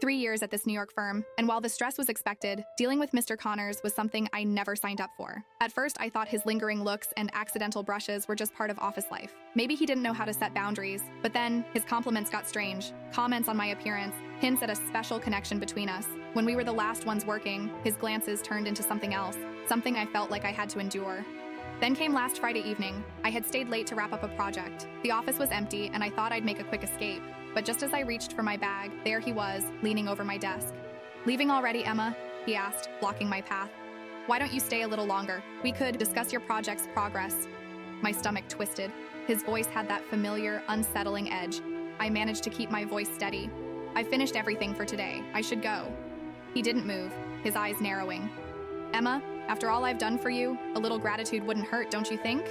3 years at this New York firm, and while the stress was expected, dealing with Mr. Connors was something I never signed up for. At first, I thought his lingering looks and accidental brushes were just part of office life. Maybe he didn't know how to set boundaries, but then his compliments got strange. Comments on my appearance, hints at a special connection between us. When we were the last ones working, his glances turned into something else, something I felt like I had to endure. Then came last Friday evening. I had stayed late to wrap up a project. The office was empty, and I thought I'd make a quick escape. But just as I reached for my bag, there he was, leaning over my desk. "Leaving already, Emma?" he asked, blocking my path. "Why don't you stay a little longer? We could discuss your project's progress." My stomach twisted. His voice had that familiar, unsettling edge. I managed to keep my voice steady. "I finished everything for today. I should go." He didn't move, his eyes narrowing. "Emma, after all I've done for you, a little gratitude wouldn't hurt, don't you think?"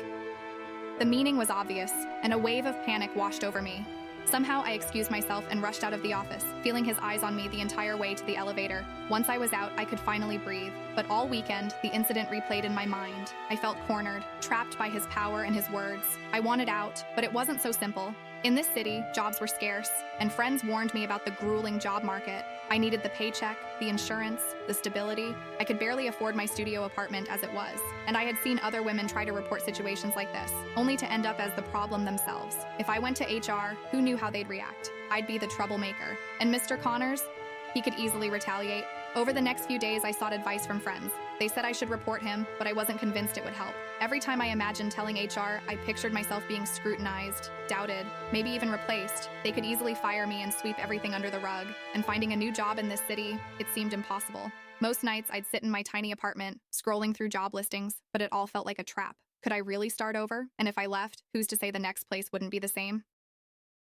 The meaning was obvious, and a wave of panic washed over me. Somehow I excused myself and rushed out of the office, feeling his eyes on me the entire way to the elevator. Once I was out, I could finally breathe. But all weekend, the incident replayed in my mind. I felt cornered, trapped by his power and his words. I wanted out, but it wasn't so simple. In this city, jobs were scarce, and friends warned me about the grueling job market. I needed the paycheck, the insurance, the stability. I could barely afford my studio apartment as it was, and I had seen other women try to report situations like this, only to end up as the problem themselves. If I went to HR, who knew how they'd react? I'd be the troublemaker. And Mr. Connors? He could easily retaliate. Over the next few days, I sought advice from friends. They said I should report him, but I wasn't convinced it would help. Every time I imagined telling HR, I pictured myself being scrutinized, doubted, maybe even replaced. They could easily fire me and sweep everything under the rug. And finding a new job in this city, it seemed impossible. Most nights, I'd sit in my tiny apartment, scrolling through job listings, but it all felt like a trap. Could I really start over? And if I left, who's to say the next place wouldn't be the same?